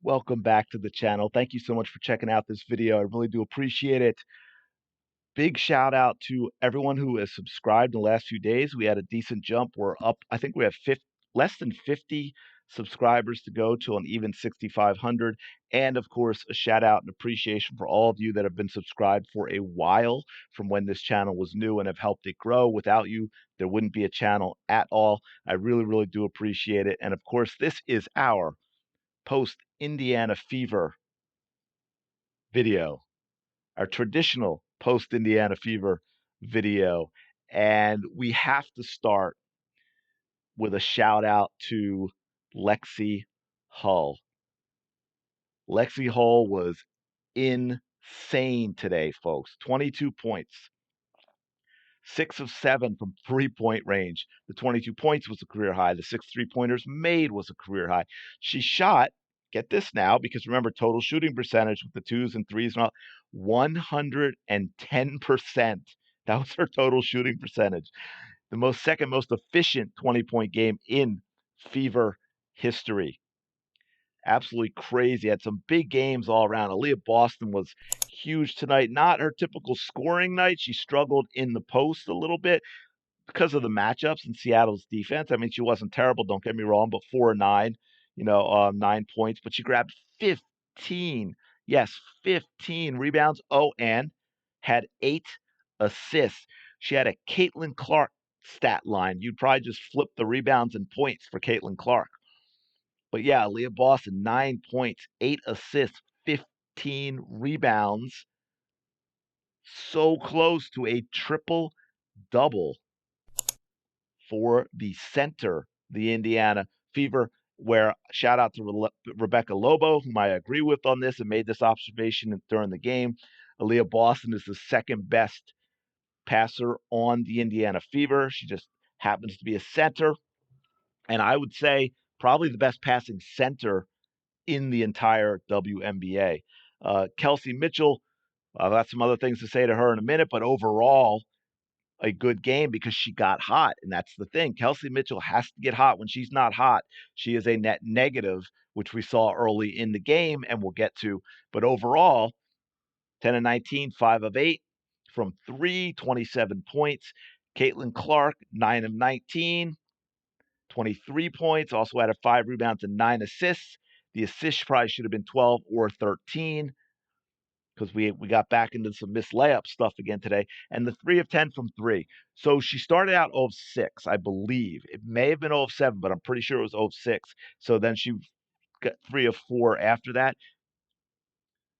Welcome back to the channel. Thank you so much for checking out this video. I really do appreciate it. Big shout out to everyone who has subscribed in the last few days. We had a decent jump. We're up, I think we have less than 50 subscribers to go to an even 6,500. And of course, a shout out and appreciation for all of you that have been subscribed for a while from when this channel was new and have helped it grow. Without you, there wouldn't be a channel at all. I really, really do appreciate it. And of course, this is our post Indiana Fever video, our traditional post Indiana Fever video. And we have to start with a shout out to Lexie Hull. Lexie Hull was insane today, folks. 22 points, 6 of 7 from 3-point range. The 22 points was a career high. The 6 3-pointers made was a career high. She shot, get this now, because remember, total shooting percentage with the 2s and 3s and all, 110%. That was her total shooting percentage. The second most efficient 20-point game in Fever history. Absolutely crazy. Had some big games all around. Aliyah Boston was huge tonight. Not her typical scoring night. She struggled in the post a little bit because of the matchups and Seattle's defense. I mean, she wasn't terrible, don't get me wrong, but 4 or 9, 9 points. But she grabbed 15, yes, 15 rebounds. Oh, and had 8 assists. She had a Caitlin Clark stat line. You'd probably just flip the rebounds and points for Caitlin Clark. But yeah, Aliyah Boston, 9 points, 8 assists, 15 rebounds. So close to a triple double for the center, the Indiana Fever, where shout out to Rebecca Lobo, whom I agree with on this and made this observation during the game. Aliyah Boston is the second best passer on the Indiana Fever. She just happens to be a center. And I would say probably the best passing center in the entire WNBA. Kelsey Mitchell, I've got some other things to say to her in a minute, but overall, a good game because she got hot. And that's the thing. Kelsey Mitchell has to get hot. When she's not hot, she is a net negative, which we saw early in the game and we'll get to. But overall, 10 of 19, 5 of 8 from 3, 27 points. Caitlin Clark, 9 of 19, 23 points. Also had 5 rebounds and 9 assists. The assist probably should have been 12 or 13 because we got back into some missed layup stuff again today. And the 3 of 10 from 3. So she started out 0 of 6, I believe. It may have been 0 of 7, but I'm pretty sure it was 0 of 6. So then she got 3 of 4 after that.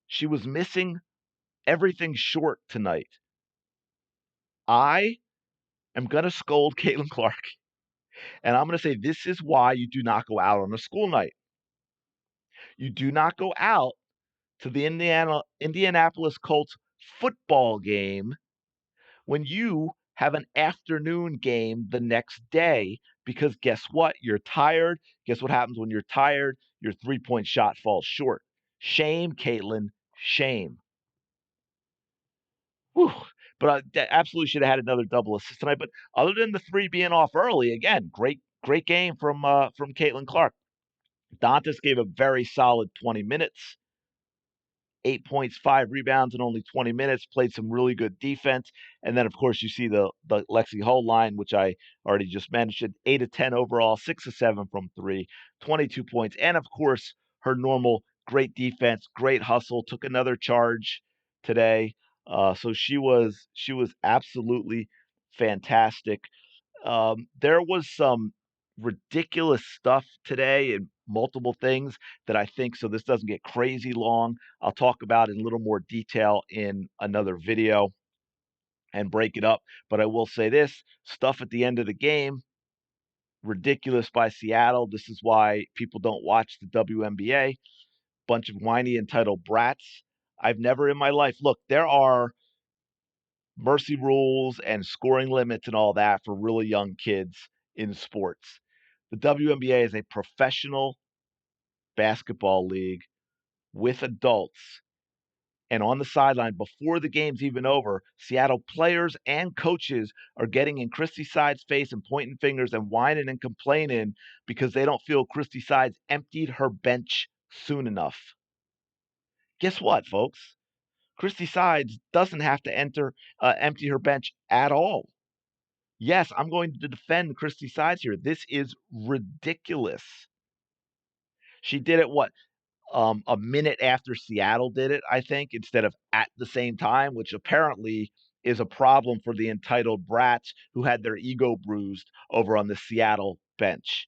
She was missing everything short tonight. I am going to scold Caitlin Clark. And I'm going to say this is why you do not go out on a school night. You do not go out to the Indianapolis Colts football game when you have an afternoon game the next day, because guess what? You're tired. Guess what happens when you're tired? Your 3-point shot falls short. Shame, Caitlin. Shame. Whew. But I absolutely should have had another double assist tonight. But other than the 3 being off early, again, great game from Caitlin Clark. Dantas gave a very solid 20 minutes. 8 points, 5 rebounds in only 20 minutes, played some really good defense. And then, of course, you see the Lexie Hull line, which I already just mentioned, 8 of 10 overall, 6 of 7 from 3, 22 points. And, of course, her normal great defense, great hustle, took another charge today. So she was absolutely fantastic. There was some ridiculous stuff today and multiple things that I think, so this doesn't get crazy long, I'll talk about in a little more detail in another video and break it up. But I will say this stuff at the end of the game, ridiculous by Seattle. This is why people don't watch the WNBA. Bunch of whiny entitled brats. I've never in my life, look, there are mercy rules and scoring limits and all that for really young kids in sports. The WNBA is a professional basketball league with adults. And on the sideline, before the game's even over, Seattle players and coaches are getting in Christy Sides' face and pointing fingers and whining and complaining because they don't feel Christy Sides emptied her bench soon enough. Guess what, folks? Christy Sides doesn't have to empty her bench at all. Yes, I'm going to defend Christy Sides here. This is ridiculous. She did it a minute after Seattle did it, I think, instead of at the same time, which apparently is a problem for the entitled brats who had their ego bruised over on the Seattle bench.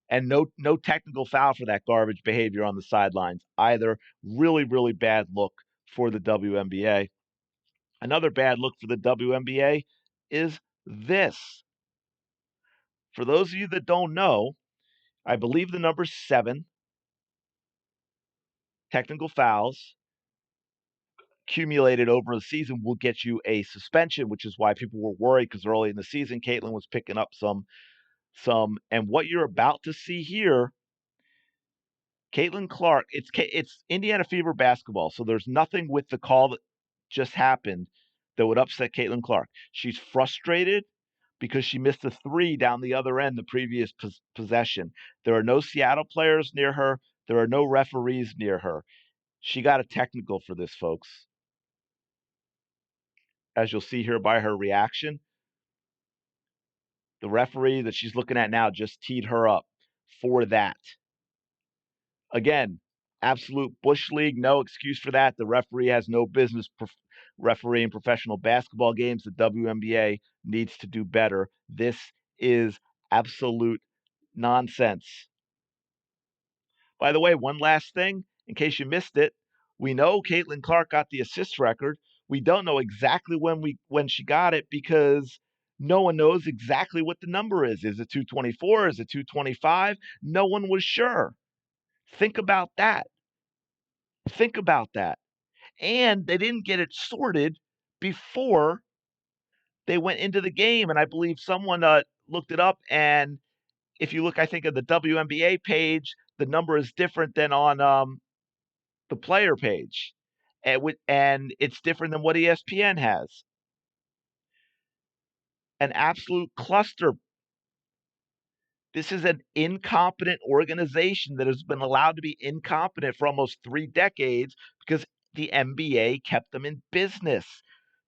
And no technical foul for that garbage behavior on the sidelines either. Really, really bad look for the WNBA. Another bad look for the WNBA is this. For those of you that don't know, I believe the number's 7 technical fouls accumulated over the season will get you a suspension, which is why people were worried because early in the season, Caitlin was picking up some. And what you're about to see here, Caitlin Clark, it's Indiana Fever basketball, so there's nothing with the call that just happened that would upset Caitlin Clark. She's frustrated because she missed a 3 down the other end the previous possession. There are no Seattle players near her. There are no referees near her. She got a technical for this, folks. As you'll see here by her reaction, the referee that she's looking at now just teed her up for that. Again, absolute Bush League, no excuse for that. The referee has no business refereeing professional basketball games. The WNBA needs to do better. This is absolute nonsense. By the way, one last thing, in case you missed it, we know Caitlin Clark got the assist record. We don't know exactly when she got it because no one knows exactly what the number is. Is it 224? Is it 225? No one was sure. Think about that. Think about that. And they didn't get it sorted before they went into the game. And I believe someone looked it up. And if you look, I think, at the WNBA page, the number is different than on the player page. And it's different than what ESPN has. An absolute cluster. This is an incompetent organization that has been allowed to be incompetent for almost 3 decades because the NBA kept them in business.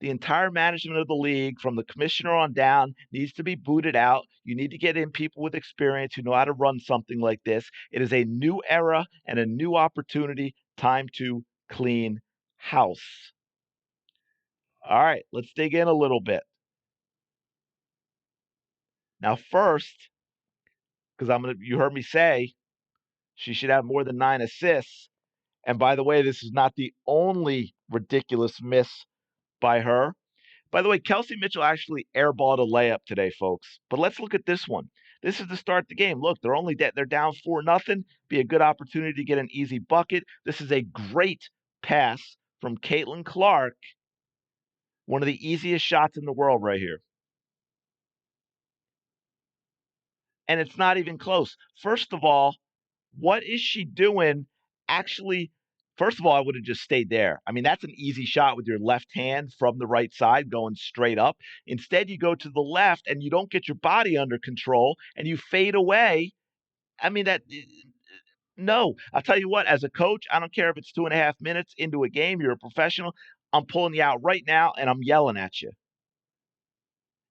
The entire management of the league, from the commissioner on down, needs to be booted out. You need to get in people with experience who know how to run something like this. It is a new era and a new opportunity. Time to clean house. All right, let's dig in a little bit. Now, first, because you heard me say she should have more than 9 assists. And by the way, this is not the only ridiculous miss by her. By the way, Kelsey Mitchell actually airballed a layup today, folks. But let's look at this one. This is to start the game. Look, they're down 4-0. Be a good opportunity to get an easy bucket. This is a great pass from Caitlin Clark. One of the easiest shots in the world right here. And it's not even close. First of all, what is she doing actually? First of all, I would have just stayed there. I mean, that's an easy shot with your left hand from the right side going straight up. Instead, you go to the left and you don't get your body under control and you fade away. I mean, no. I'll tell you what, as a coach, I don't care if it's 2.5 minutes into a game, you're a professional. I'm pulling you out right now and I'm yelling at you.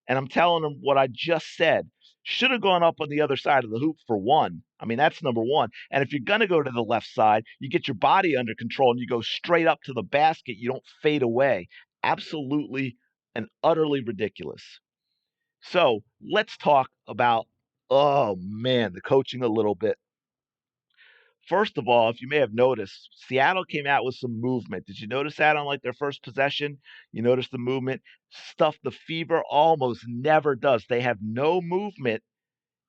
And I'm telling them what I just said. Should have gone up on the other side of the hoop for one. I mean, that's number one. And if you're going to go to the left side, you get your body under control and you go straight up to the basket. You don't fade away. Absolutely and utterly ridiculous. So let's talk about, oh man, the coaching a little bit. First of all, if you may have noticed, Seattle came out with some movement. Did you notice that on like their first possession? You notice the movement? Stuff the Fever almost never does. They have no movement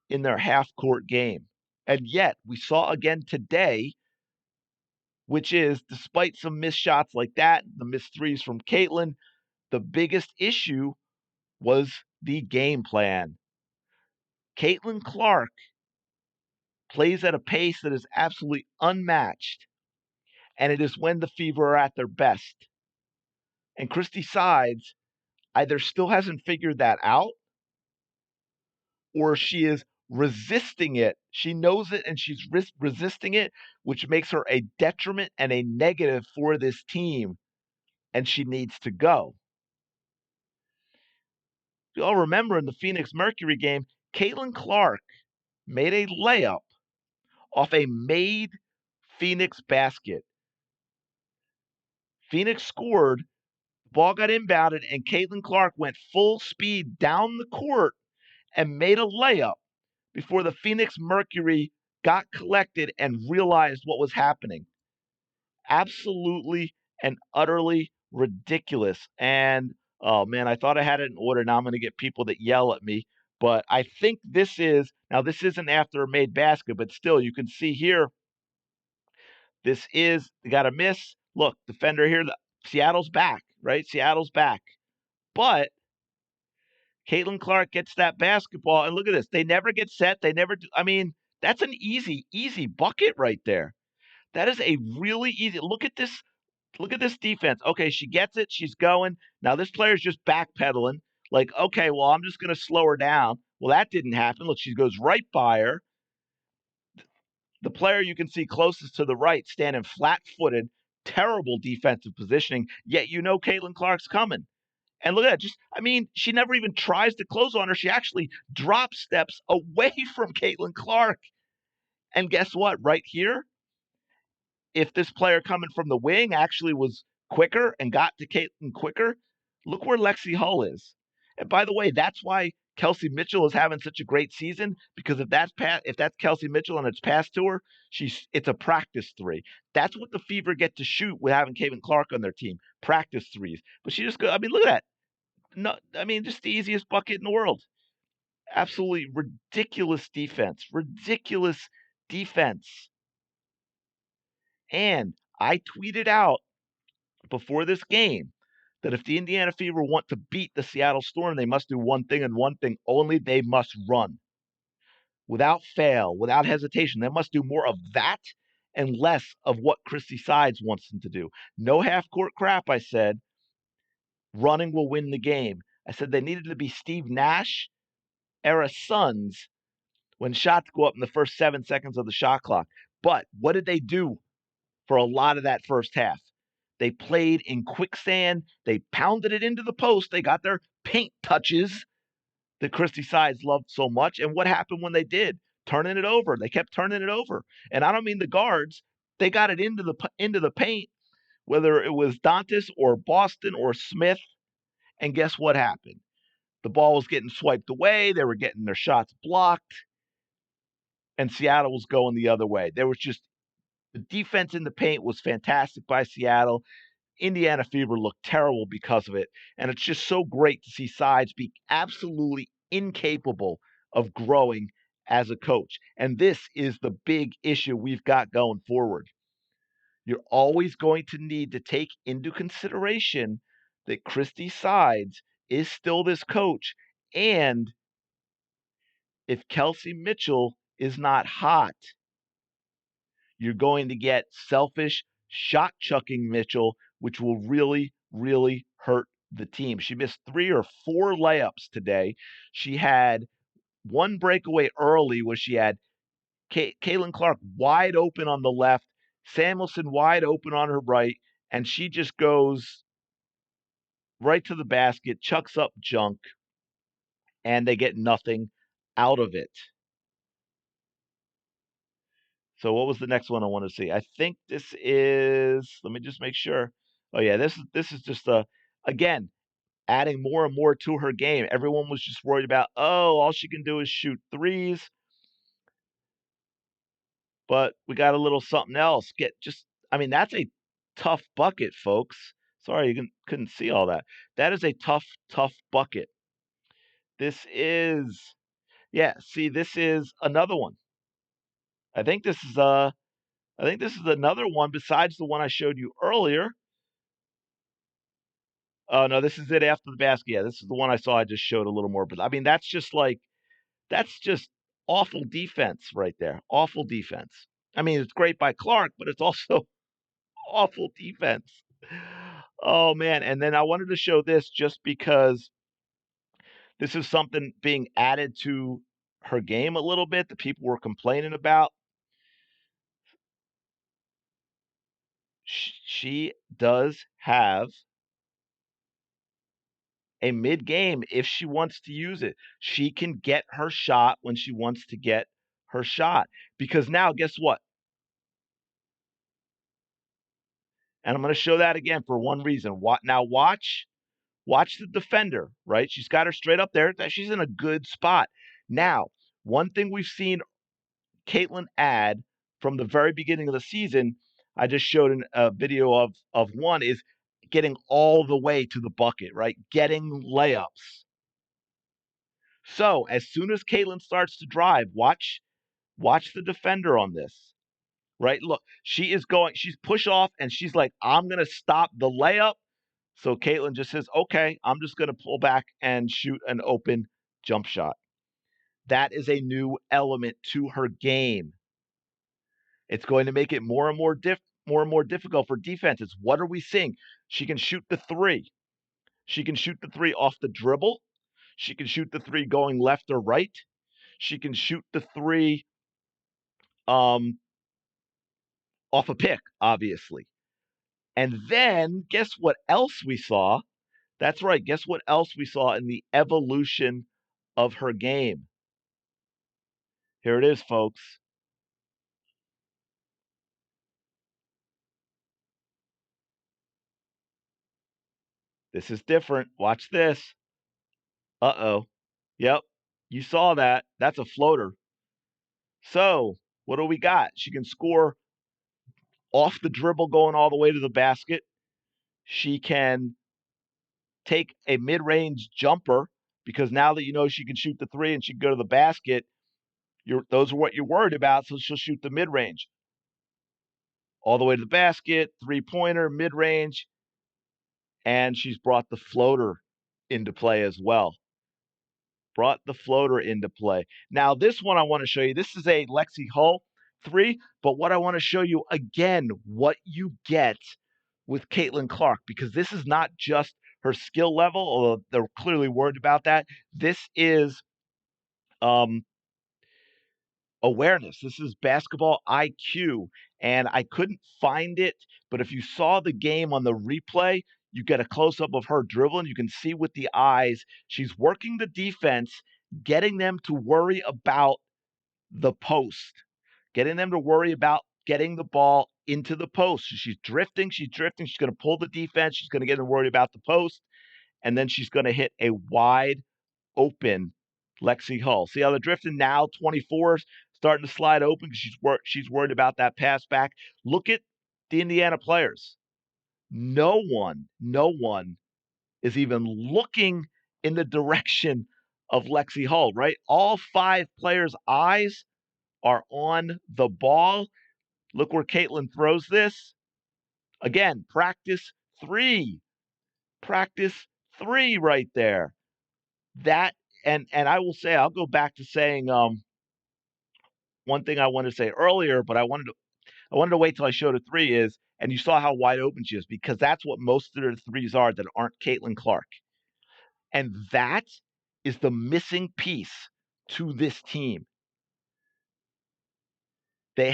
in their half-court game. And yet, we saw again today, which is despite some missed shots like that, the missed threes from Caitlin, the biggest issue was the game plan. Caitlin Clark plays at a pace that is absolutely unmatched. And it is when the Fever are at their best. And Christy Sides either still hasn't figured that out or she is resisting it. She knows it and she's resisting it, which makes her a detriment and a negative for this team, and she needs to go. You all remember in the Phoenix Mercury game, Caitlin Clark made a layup off a made Phoenix basket. Phoenix scored, the ball got inbounded, and Caitlin Clark went full speed down the court and made a layup before the Phoenix Mercury got collected and realized what was happening. Absolutely and utterly ridiculous. And oh man, I thought I had it in order. Now I'm going to get people that yell at me. But I think this isn't after a made basket, but still, you can see here, this is, you got a miss. Look, defender here, Seattle's back, right? Seattle's back. But Caitlin Clark gets that basketball, and look at this. They never get set. They never do. I mean, that's an easy bucket right there. That is a really easy. Look at this. Look at this defense. Okay, she gets it. She's going. Now this player's just backpedaling. Like, okay, well, I'm just going to slow her down. Well, that didn't happen. Look, she goes right by her. The player you can see closest to the right, standing flat-footed, terrible defensive positioning. Yet you know Caitlin Clark's coming. And look at that. She never even tries to close on her. She actually drop steps away from Caitlin Clark. And guess what? Right here, if this player coming from the wing actually was quicker and got to Caitlin quicker, look where Lexie Hull is. And by the way, that's why Kelsey Mitchell is having such a great season, because if that's Kelsey Mitchell and it's passed to her, it's a practice three. That's what the Fever get to shoot with having Caitlin Clark on their team, practice threes. But she just goes. Look at that. No, just the easiest bucket in the world. Absolutely ridiculous defense. Ridiculous defense. And I tweeted out before this game that if the Indiana Fever want to beat the Seattle Storm, they must do one thing and one thing only. They must run without fail, without hesitation. They must do more of that and less of what Christy Sides wants them to do. No half-court crap, I said. Running will win the game. I said they needed to be Steve Nash era Suns when shots go up in the first 7 seconds of the shot clock. But what did they do for a lot of that first half? They played in quicksand. They pounded it into the post. They got their paint touches that Christy Sides loved so much. And what happened when they did? Turning it over. They kept turning it over. And I don't mean the guards. They got it into the paint, whether it was Dantas or Boston or Smith. And guess what happened? The ball was getting swiped away. They were getting their shots blocked. And Seattle was going the other way. There was just the defense in the paint was fantastic by Seattle. Indiana Fever looked terrible because of it. And it's just so great to see Sides be absolutely incapable of growing as a coach. And this is the big issue we've got going forward. You're always going to need to take into consideration that Christy Sides is still this coach. And if Kelsey Mitchell is not hot, you're going to get selfish, shot-chucking Mitchell, which will really, really hurt the team. She missed 3 or 4 layups today. She had one breakaway early where she had Caitlin Clark wide open on the left, Samuelson wide open on her right, and she just goes right to the basket, chucks up junk, and they get nothing out of it. So what was the next one I want to see? I think this is, let me just make sure. Oh yeah, this is just again, adding more and more to her game. Everyone was just worried about, oh, all she can do is shoot threes. But we got a little something else. That's a tough bucket, folks. Sorry you couldn't see all that. That is a tough bucket. This is, this is another one. I think this is another one besides the one I showed you earlier. Oh no, this is it after the basket. Yeah, this is the one I saw. I just showed a little more, but that's just awful defense right there. Awful defense. It's great by Clark, but it's also awful defense. Oh man, and then I wanted to show this just because this is something being added to her game a little bit that people were complaining about. She does have a mid game if she wants to use it. She can get her shot when she wants to get her shot. Because now, guess what? And I'm going to show that again for one reason. Now watch the defender, right? She's got her straight up there. She's in a good spot. Now, one thing we've seen Caitlin add from the very beginning of the season, I just showed a video of one, is getting all the way to the bucket, right? Getting layups. So as soon as Caitlin starts to drive, watch the defender on this, right? Look, she's push off and she's like, I'm gonna stop the layup. So Caitlin just says, okay, I'm just gonna pull back and shoot an open jump shot. That is a new element to her game. It's going to make it more and more difficult for defenses. What are we seeing? She can shoot the three. She can shoot the three off the dribble. She can shoot the three going left or right. She can shoot the three off a pick, obviously. And then guess what else we saw? That's right. Guess what else we saw in the evolution of her game? Here it is, folks. This is different. Watch this. Uh-oh. Yep. You saw that. That's a floater. So, what do we got? She can score off the dribble going all the way to the basket. She can take a mid-range jumper because now that you know she can shoot the three and she can go to the basket, those are what you're worried about, so she'll shoot the mid-range. All the way to the basket, three-pointer, mid-range, and she's brought the floater into play as well. Brought the floater into play. Now, this one I want to show you. This is a Lexie Hull 3, but what I want to show you again, what you get with Caitlin Clark, because this is not just her skill level, although they're clearly worried about that. This is awareness. This is basketball IQ, and I couldn't find it, but if you saw the game on the replay, you get a close up of her dribbling. You can see with the eyes, she's working the defense, getting them to worry about the post, getting them to worry about getting the ball into the post. So she's drifting. She's going to pull the defense. She's going to get them worried about the post, and then she's going to hit a wide open Lexie Hull. See how they're drifting now? 24s starting to slide open because she's worried about that pass back. Look at the Indiana players. No one is even looking in the direction of Lexie Hull, right? All 5 players' eyes are on the ball. Look where Caitlin throws this. Again, practice 3. Practice 3 right there. That and I will say, I'll go back to saying one thing I wanted to say earlier, but I wanted to wait till I showed a 3 is, and you saw how wide open she is, because that's what most of the threes are that aren't Caitlin Clark. And that is the missing piece to this team. They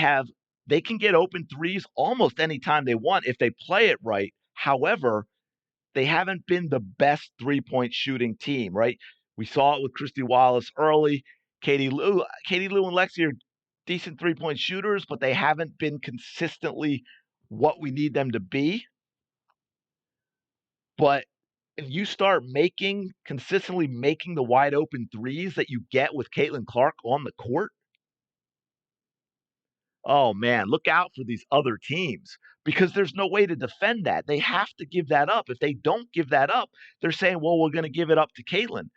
can get open threes almost anytime they want if they play it right. However, they haven't been the best 3-point shooting team, right? We saw it with Christy Wallace early. Katie Lou and Lexi are decent 3-point shooters, but they haven't been consistently what we need them to be. But if you start consistently making the wide open threes that you get with Caitlin Clark on the court, oh man, look out for these other teams, because there's no way to defend that. They have to give that up. If they don't give that up, they're saying, well, we're going to give it up to Caitlin,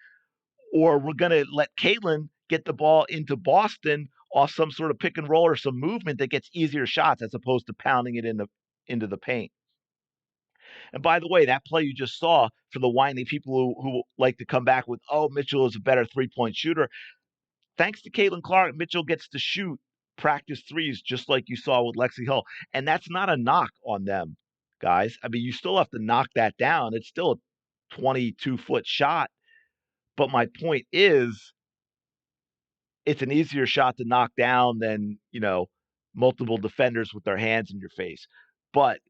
or we're going to let Caitlin get the ball into Boston off some sort of pick and roll or some movement that gets easier shots as opposed to pounding it into the paint. And by the way, that play you just saw, for the whiny people who like to come back with, oh, Mitchell is a better 3-point shooter. Thanks to Caitlin Clark, Mitchell gets to shoot practice threes just like you saw with Lexie Hull. And that's not a knock on them, guys. I mean, you still have to knock that down. It's still a 22-foot shot. But my point is, it's an easier shot to knock down than, multiple defenders with their hands in your face. But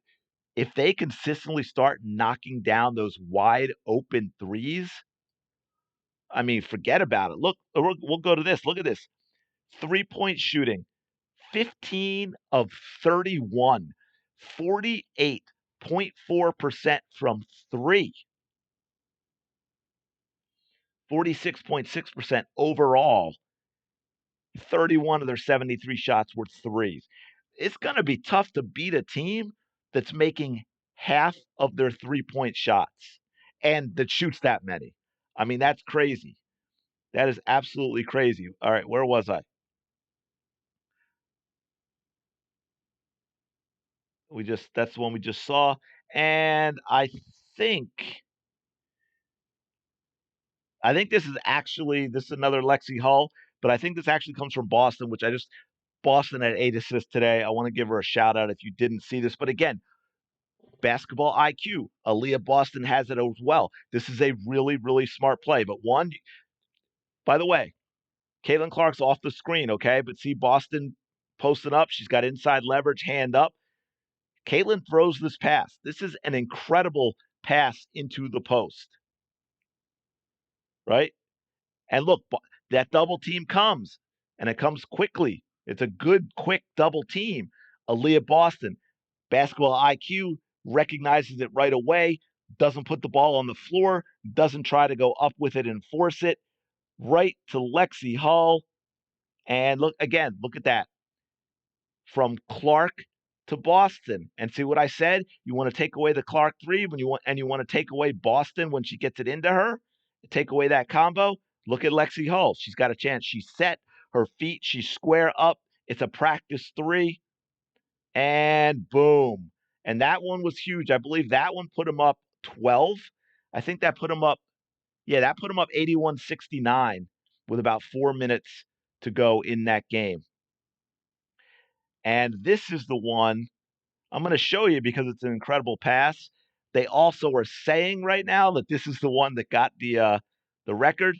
if they consistently start knocking down those wide open threes, I mean, forget about it. Look, we'll go to this. Look at this. 3-point shooting, 15 of 31, 48.4% from three, 46.6% overall. 31 of their 73 shots were threes. It's going to be tough to beat a team that's making half of their 3-point shots and that shoots that many. I mean, that's crazy. That is absolutely crazy. All right, where was I? That's the one we just saw. And think this is another Lexie Hull, but I think this actually comes from Boston, Boston had 8 assists today. I want to give her a shout out if you didn't see this. But again, basketball IQ. Aliyah Boston has it as well. This is a really, really smart play. But by the way, Caitlin Clark's off the screen, okay? But see Boston posting up. She's got inside leverage, hand up. Caitlin throws this pass. This is an incredible pass into the post, right? And look, that double team comes, and it comes quickly. It's a good, quick double team. Aliyah Boston, basketball IQ, recognizes it right away, doesn't put the ball on the floor, doesn't try to go up with it and force it, right to Lexie Hull. And look at that. From Clark to Boston. And see what I said? You want to take away the Clark three you want to take away Boston when she gets it into her, take away that combo. Look at Lexie Hull. She's got a chance. She's set, her feet, she's square up. It's a practice three. And boom. And that one was huge. I believe that one put him up 12. I think that put him up, that put him up 81-69 with about 4 minutes to go in that game. And this is the one I'm going to show you because it's an incredible pass. They also are saying right now that this is the one that got the record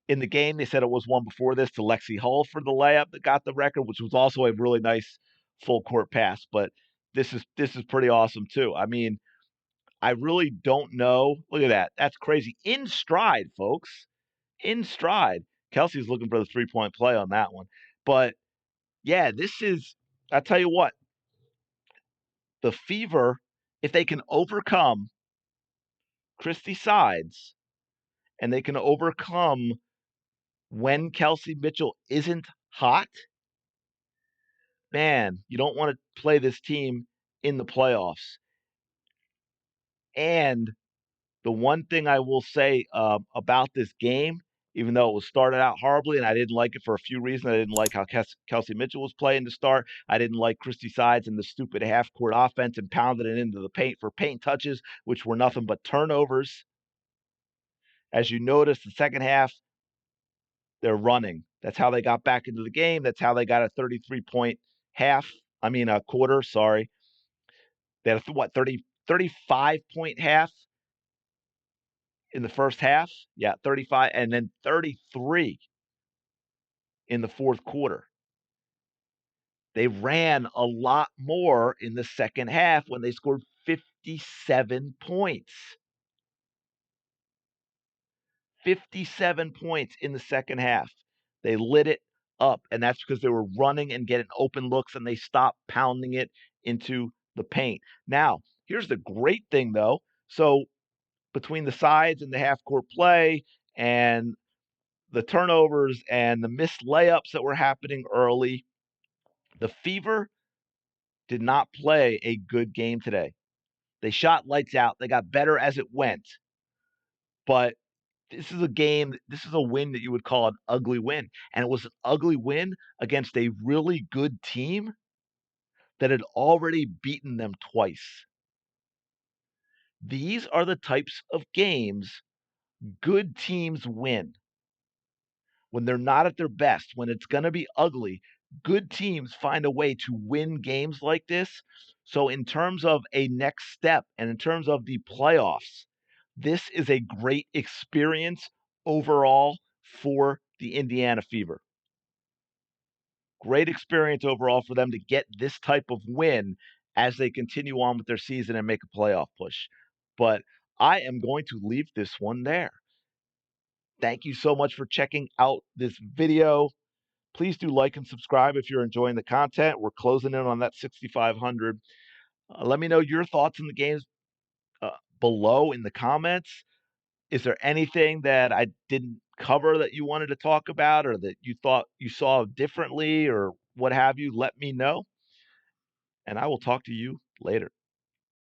in the game. They said it was one before this to Lexie Hull for the layup that got the record, which was also a really nice full court pass. But this is pretty awesome too. I mean, I really don't know. Look at that. That's crazy. In stride, folks. In stride. Kelsey's looking for the 3-point play on that one. But yeah, I tell you what, the Fever, if they can overcome Christy Sides and they can overcome when Kelsey Mitchell isn't hot, man, you don't want to play this team in the playoffs. And the one thing I will say about this game, even though it was started out horribly and I didn't like it for a few reasons, I didn't like how Kelsey Mitchell was playing to start. I didn't like Christy Sides and the stupid half-court offense and pounding it into the paint for paint touches, which were nothing but turnovers. As you notice, the second half, they're running. That's how they got back into the game. That's how they got a 33-point quarter, sorry. They had a 35-point half in the first half. Yeah, 35, and then 33 in the fourth quarter. They ran a lot more in the second half when they scored 57 points. 57 points in the second half. They lit it up, and that's because they were running and getting open looks, and they stopped pounding it into the paint. Now, here's the great thing, though. So between the sides and the half-court play and the turnovers and the missed layups that were happening early, the Fever did not play a good game today. They shot lights out. They got better as it went. But this is a win that you would call an ugly win. And it was an ugly win against a really good team that had already beaten them twice. These are the types of games good teams win. When they're not at their best, when it's going to be ugly, good teams find a way to win games like this. So in terms of a next step and in terms of the playoffs, this is a great experience overall for the Indiana Fever. Great experience overall for them to get this type of win as they continue on with their season and make a playoff push. But I am going to leave this one there. Thank you so much for checking out this video. Please do like and subscribe if you're enjoying the content. We're closing in on that 6,500. Let me know your thoughts on the games below in the comments. Is there anything that I didn't cover that you wanted to talk about or that you thought you saw differently or what have you? Let me know, and I will talk to you later.